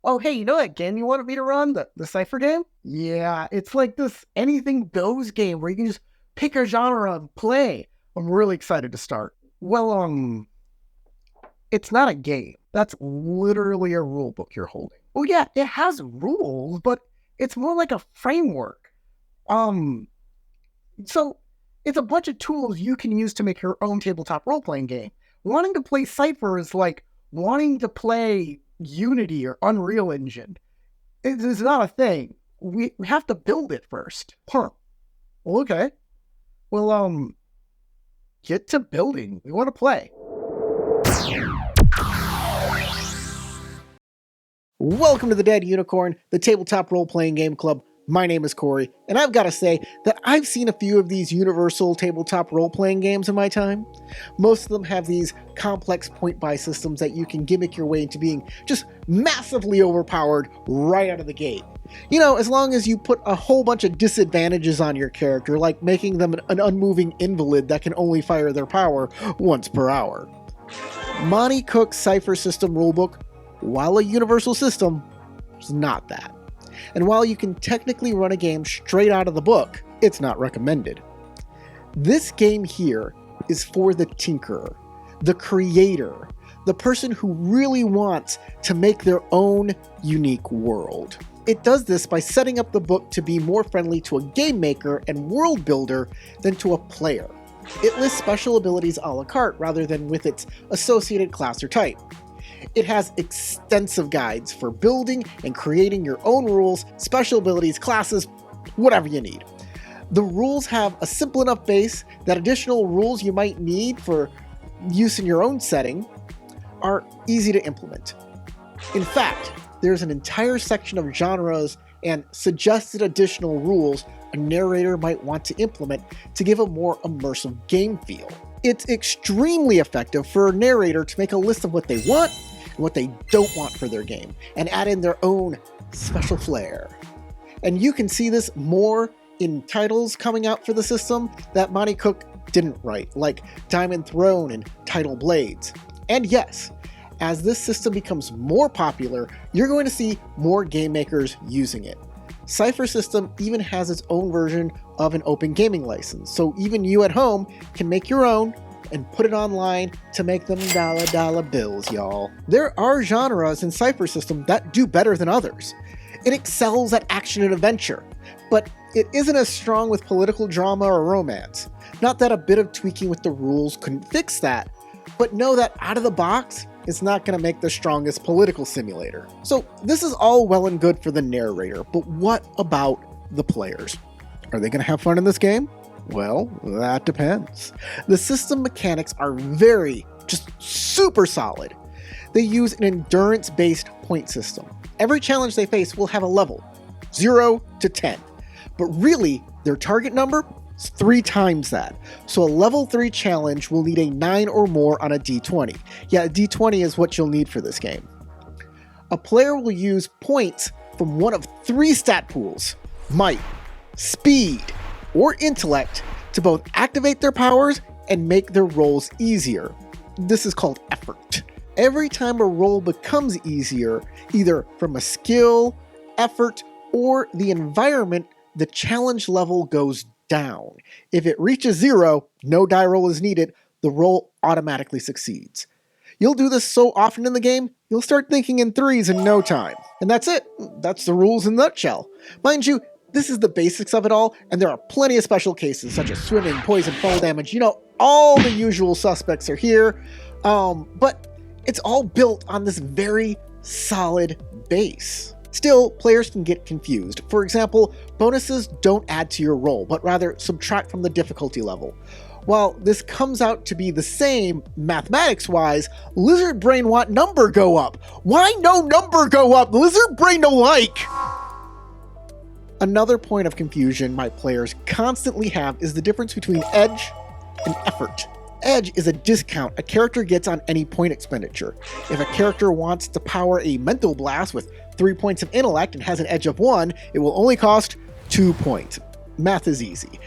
Oh, hey, you know that game you wanted me to run? The Cypher game? Yeah, it's like this anything goes game where you can just pick a genre and play. I'm really excited to start. Well, it's not a game. That's literally a rule book you're holding. Oh yeah, it has rules, but it's more like a framework. Um, so it's a bunch of tools you can use to make your own tabletop role-playing game. Wanting to play Cypher is like wanting to play Unity or Unreal Engine. It's not a thing. We have to build it first. Huh. Well, okay. Well, get to building. We want to play. Welcome to the Dead Unicorn, the tabletop role-playing game club. My name is Corey, and I've got to say that I've seen a few of these universal tabletop role-playing games in my time. Most of them have these complex point-buy systems that you can gimmick your way into being just massively overpowered right out of the gate. You know, as long as you put a whole bunch of disadvantages on your character, like making them an unmoving invalid that can only fire their power once per hour. Monty Cook's Cypher system rulebook, while a universal system, is not that. And while you can technically run a game straight out of the book, it's not recommended. This game here is for the tinkerer, the creator, the person who really wants to make their own unique world. It does this by setting up the book to be more friendly to a game maker and world builder than to a player. It lists special abilities a la carte rather than with its associated class or type. It has extensive guides for building and creating your own rules, special abilities, classes, whatever you need. The rules have a simple enough base that additional rules you might need for use in your own setting are easy to implement. In fact, there's an entire section of genres and suggested additional rules a narrator might want to implement to give a more immersive game feel. It's extremely effective for a narrator to make a list of what they want and what they don't want for their game, and add in their own special flair. And you can see this more in titles coming out for the system that Monty Cook didn't write, like Diamond Throne and Tidal Blades. And yes, as this system becomes more popular, you're going to see more game makers using it. Cypher system even has its own version of an open gaming license, so even you at home can make your own and put it online to make them dollar bills, y'all. There are genres in Cypher system that do better than others. It excels at action and adventure, but it isn't as strong with political drama or romance. Not that a bit of tweaking with the rules couldn't fix that, but know that out of the box, it's not going to make the strongest political simulator. So this is all well and good for the narrator, but what about the players? Are they going to have fun in this game? Well, that depends. The system mechanics are just super solid. They use an endurance-based point system. Every challenge they face will have a level, 0 to 10. But really, their target number is 3 times that. So a level 3 challenge will need a 9 or more on a d20. Yeah, a d20 is what you'll need for this game. A player will use points from one of 3 stat pools: might, speed, or intellect, to both activate their powers and make their rolls easier. This is called effort. Every time a roll becomes easier, either from a skill, effort, or the environment, the challenge level goes down. If it reaches 0, no die roll is needed, the roll automatically succeeds. You'll do this so often in the game, you'll start thinking in 3s in no time. And that's it. That's the rules in a nutshell. Mind you, this is the basics of it all, and there are plenty of special cases such as swimming, poison, fall damage. You know, all the usual suspects are here, but it's all built on this very solid base. Still, players can get confused. For example, bonuses don't add to your roll, but rather subtract from the difficulty level. While this comes out to be the same mathematics-wise, lizard brain want number go up. Why no number go up? Lizard brain no like. Another point of confusion my players constantly have is the difference between edge and effort. Edge is a discount a character gets on any point expenditure. If a character wants to power a mental blast with 3 points of intellect and has an edge of 1, it will only cost 2 points. Math is easy.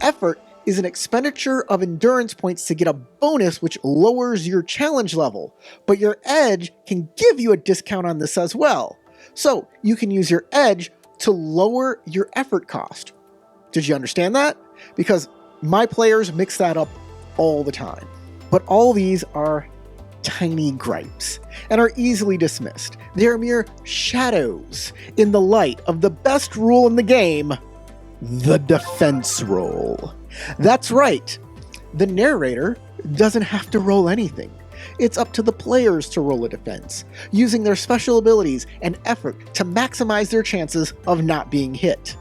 Effort is an expenditure of endurance points to get a bonus which lowers your challenge level, but your edge can give you a discount on this as well. So you can use your edge to lower your effort cost. Did you understand that? Because my players mix that up all the time. But all these are tiny gripes and are easily dismissed. They are mere shadows in the light of the best rule in the game, the defense roll. That's right. The narrator doesn't have to roll anything. It's up to the players to roll a defense, using their special abilities and effort to maximize their chances of not being hit.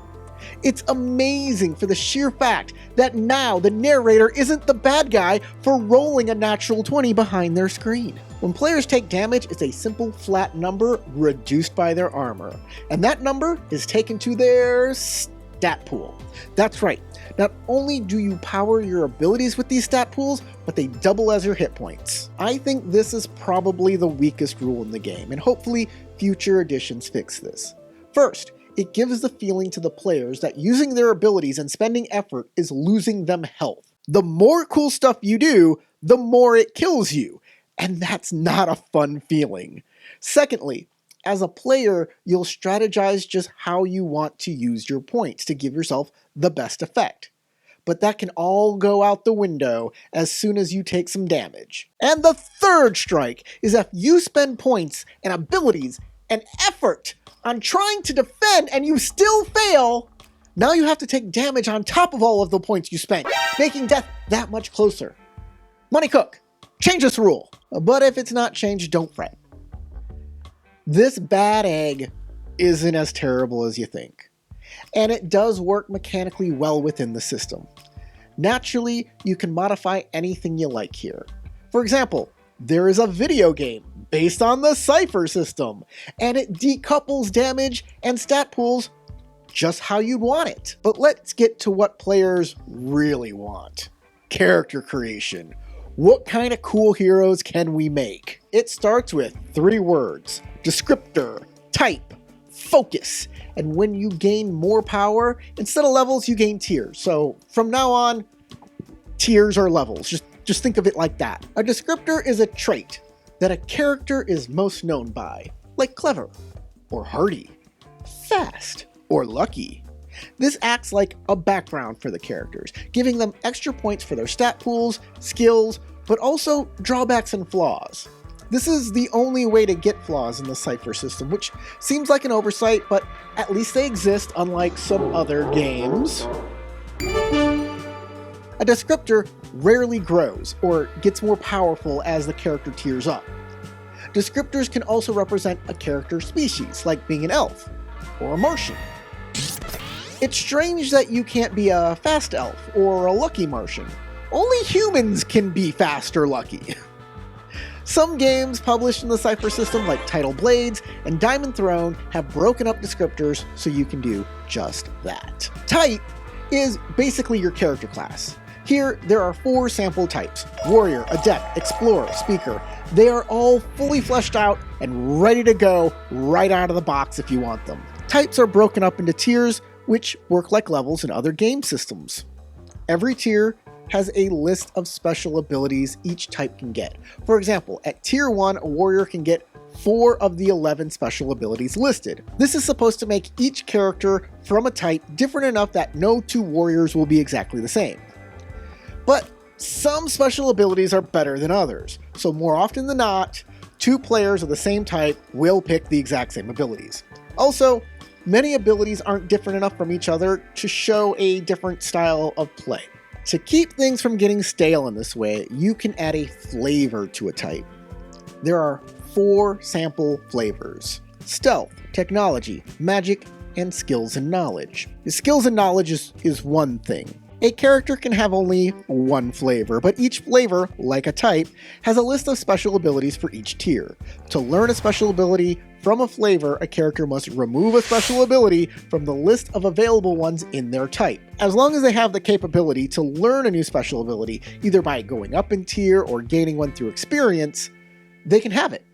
It's amazing for the sheer fact that now the narrator isn't the bad guy for rolling a natural 20 behind their screen. When players take damage, it's a simple flat number reduced by their armor, and that number is taken to their stat pool. That's right. Not only do you power your abilities with these stat pools, but they double as your hit points. I think this is probably the weakest rule in the game, and hopefully future editions fix this. First, it gives the feeling to the players that using their abilities and spending effort is losing them health. The more cool stuff you do, the more it kills you, and that's not a fun feeling. Secondly, as a player, you'll strategize just how you want to use your points to give yourself the best effect. But that can all go out the window as soon as you take some damage. And the third strike is if you spend points and abilities and effort on trying to defend and you still fail, now you have to take damage on top of all of the points you spent, making death that much closer. Money Cook, change this rule. But if it's not changed, don't fret. This bad egg isn't as terrible as you think, and it does work mechanically well within the system. Naturally, you can modify anything you like here. For example, there is a video game based on the Cypher system, and it decouples damage and stat pools just how you'd want it. But let's get to what players really want. Character creation. What kind of cool heroes can we make? It starts with 3 words: descriptor, type, focus. And when you gain more power, instead of levels, you gain tiers. So from now on, tiers are levels. Just think of it like that. A descriptor is a trait that a character is most known by, like clever, or hardy, fast, or lucky. This acts like a background for the characters, giving them extra points for their stat pools, skills, but also drawbacks and flaws. This is the only way to get flaws in the Cypher system, which seems like an oversight, but at least they exist, unlike some other games. A descriptor rarely grows or gets more powerful as the character tiers up. Descriptors can also represent a character species, like being an elf or a Martian. It's strange that you can't be a fast elf or a lucky Martian. Only humans can be fast or lucky. Some games published in the Cypher system, like Tidal Blades and Diamond Throne, have broken up descriptors so you can do just that. Type is basically your character class. Here, there are 4 sample types: Warrior, Adept, Explorer, Speaker. They are all fully fleshed out and ready to go right out of the box if you want them. Types are broken up into tiers, which work like levels in other game systems. Every tier has a list of special abilities each type can get. For example, at Tier 1, a warrior can get 4 of the 11 special abilities listed. This is supposed to make each character from a type different enough that no 2 warriors will be exactly the same. But some special abilities are better than others, so more often than not, 2 players of the same type will pick the exact same abilities. Also, many abilities aren't different enough from each other to show a different style of play. To keep things from getting stale in this way, you can add a flavor to a type. There are 4 sample flavors: stealth, technology, magic, and skills and knowledge. Skills and knowledge is one thing. A character can have only one flavor, but each flavor, like a type, has a list of special abilities for each tier. To learn a special ability from a flavor, a character must remove a special ability from the list of available ones in their type. As long as they have the capability to learn a new special ability, either by going up in tier or gaining one through experience, they can have it.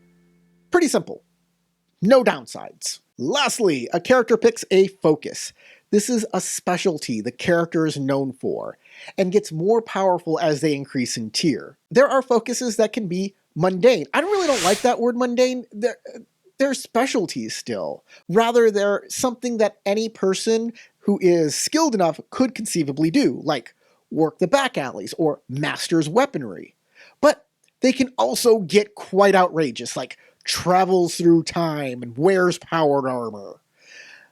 Pretty simple. No downsides. Lastly, a character picks a focus. This is a specialty the character is known for, and gets more powerful as they increase in tier. There are focuses that can be mundane. I really don't like that word mundane. they're specialties still. Rather, they're something that any person who is skilled enough could conceivably do, like work the back alleys or master's weaponry. But they can also get quite outrageous, like travels through time and wears powered armor.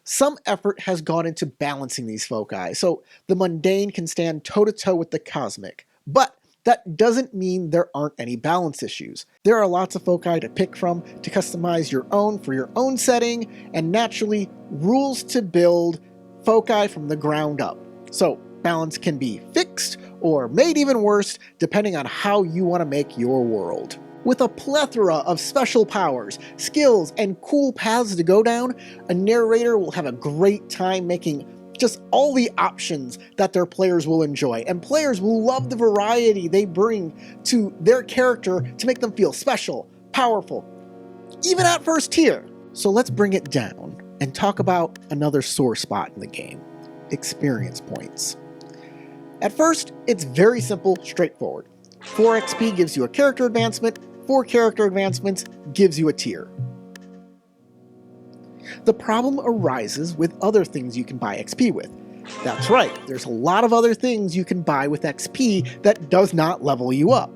Some effort has gone into balancing these foci, so the mundane can stand toe-to-toe with the cosmic. But that doesn't mean there aren't any balance issues. There are lots of foci to pick from to customize your own for your own setting, and naturally, rules to build foci from the ground up. So balance can be fixed or made even worse depending on how you want to make your world. With a plethora of special powers, skills, and cool paths to go down, a narrator will have a great time making just all the options that their players will enjoy, and players will love the variety they bring to their character to make them feel special, powerful, even at first tier. So let's bring it down and talk about another sore spot in the game: experience points. At first, it's very simple, straightforward. 4 XP gives you a character advancement, 4 character advancements gives you a tier. The problem arises with other things you can buy XP with. That's right, there's a lot of other things you can buy with XP that does not level you up.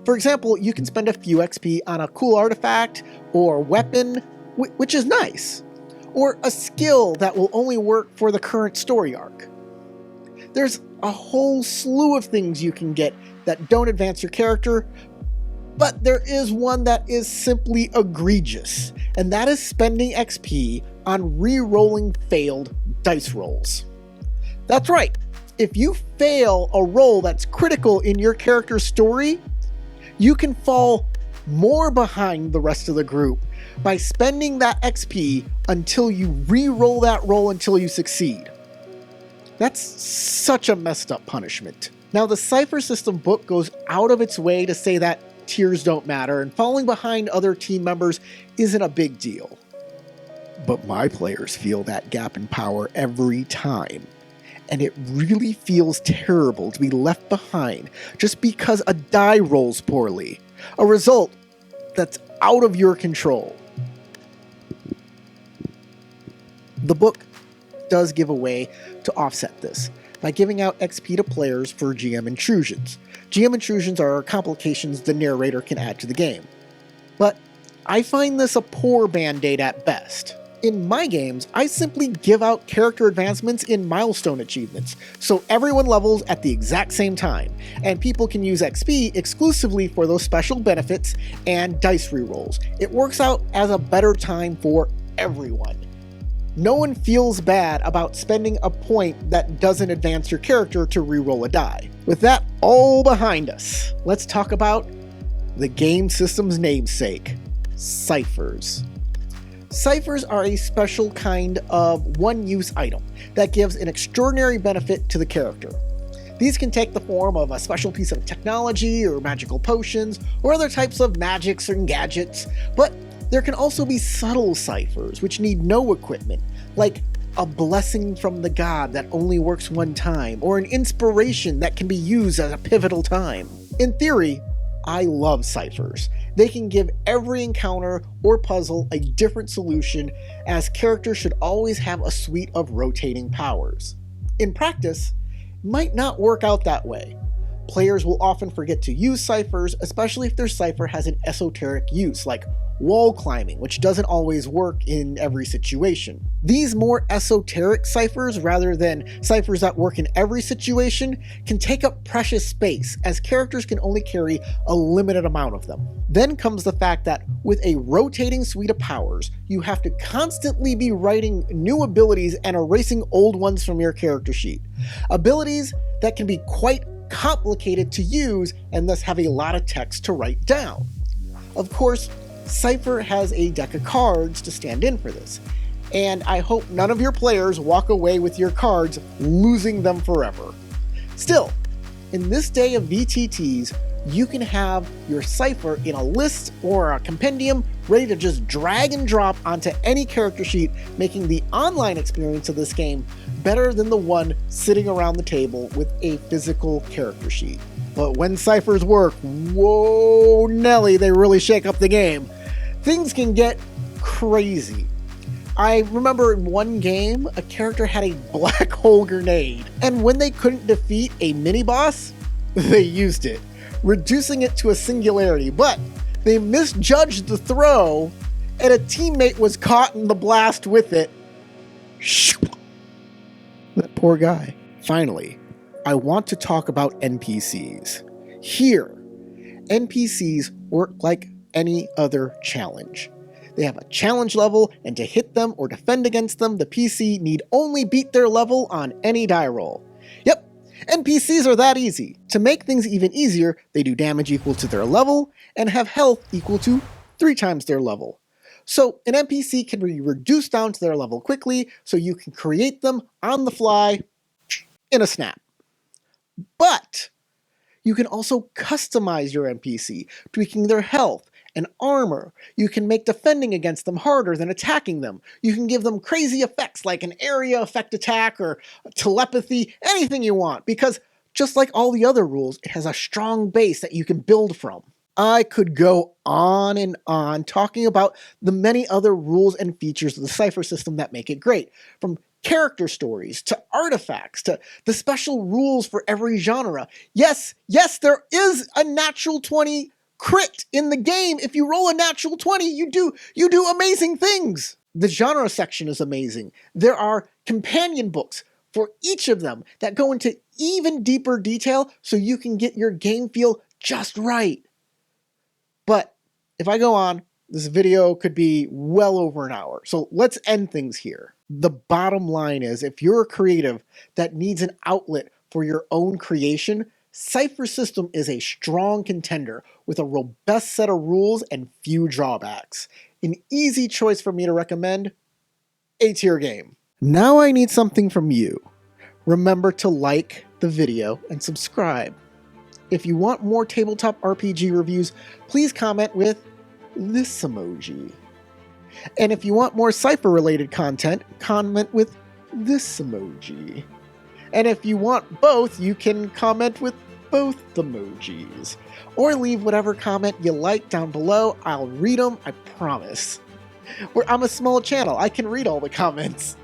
For example, you can spend a few XP on a cool artifact or weapon, which is nice, or a skill that will only work for the current story arc. There's a whole slew of things you can get that don't advance your character, but there is one that is simply egregious, and that is spending XP on re-rolling failed dice rolls. That's right, if you fail a roll that's critical in your character's story, you can fall more behind the rest of the group by spending that XP until you re-roll that roll until you succeed. That's such a messed up punishment. Now, the Cypher system book goes out of its way to say that tiers don't matter and falling behind other team members isn't a big deal. But my players feel that gap in power every time, and it really feels terrible to be left behind just because a die rolls poorly, a result that's out of your control. The book does give a way to offset this by giving out XP to players for GM intrusions. GM intrusions are complications the narrator can add to the game. But I find this a poor band-aid at best. In my games, I simply give out character advancements in milestone achievements, so everyone levels at the exact same time, and people can use XP exclusively for those special benefits and dice rerolls. It works out as a better time for everyone. No one feels bad about spending a point that doesn't advance your character to reroll a die. With that all behind us, let's talk about the game system's namesake, ciphers. Ciphers are a special kind of one-use item that gives an extraordinary benefit to the character. These can take the form of a special piece of technology or magical potions or other types of magics and gadgets, but there can also be subtle ciphers which need no equipment, like a blessing from the god that only works one time, or an inspiration that can be used at a pivotal time. In theory, I love ciphers. They can give every encounter or puzzle a different solution, as characters should always have a suite of rotating powers. In practice, it might not work out that way. Players will often forget to use ciphers, especially if their cipher has an esoteric use, like wall climbing, which doesn't always work in every situation. These more esoteric ciphers, rather than ciphers that work in every situation, can take up precious space, as characters can only carry a limited amount of them. Then comes the fact that with a rotating suite of powers, you have to constantly be writing new abilities and erasing old ones from your character sheet. Abilities that can be quite complicated to use and thus have a lot of text to write down. Of course, Cypher has a deck of cards to stand in for this, and I hope none of your players walk away with your cards losing them forever. Still, in this day of VTTs, you can have your Cypher in a list or a compendium ready to just drag and drop onto any character sheet, making the online experience of this game better than the one sitting around the table with a physical character sheet. But when ciphers work, whoa Nelly, they really shake up the game. Things can get crazy. I remember in one game, a character had a black hole grenade, and when they couldn't defeat a mini-boss, they used it, reducing it to a singularity, but they misjudged the throw, and a teammate was caught in the blast with it. That poor guy. Finally, I want to talk about NPCs. Here, NPCs work like any other challenge. They have a challenge level, and to hit them or defend against them, the PC need only beat their level on any die roll. Yep, NPCs are that easy. To make things even easier, they do damage equal to their level, and have health equal to 3 times their level. So an NPC can be reduced down to their level quickly, so you can create them on the fly in a snap. But you can also customize your NPC, tweaking their health and armor. You can make defending against them harder than attacking them. You can give them crazy effects like an area effect attack or telepathy, anything you want, because just like all the other rules, it has a strong base that you can build from. I could go on and on talking about the many other rules and features of the Cypher system that make it great, from character stories to artifacts to the special rules for every genre. Yes, there is a natural 20 crit in the game. If you roll a natural 20, you do amazing things. The genre section is amazing. There are companion books for each of them that go into even deeper detail so you can get your game feel just right. But if I go on, this video could be well over an hour. So let's end things here. The bottom line is, if you're a creative that needs an outlet for your own creation, Cypher system is a strong contender with a robust set of rules and few drawbacks. An easy choice for me to recommend, A-tier game. Now I need something from you. Remember to like the video and subscribe. If you want more tabletop RPG reviews, please comment with this emoji. And if you want more Cypher-related content, comment with this emoji. And if you want both, you can comment with both emojis. Or leave whatever comment you like down below. I'll read them, I promise. I'm a small channel, I can read all the comments.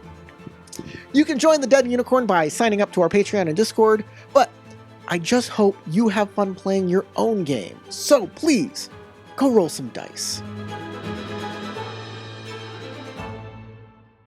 You can join the Dead Unicorn by signing up to our Patreon and Discord, but I just hope you have fun playing your own game. So please, go roll some dice.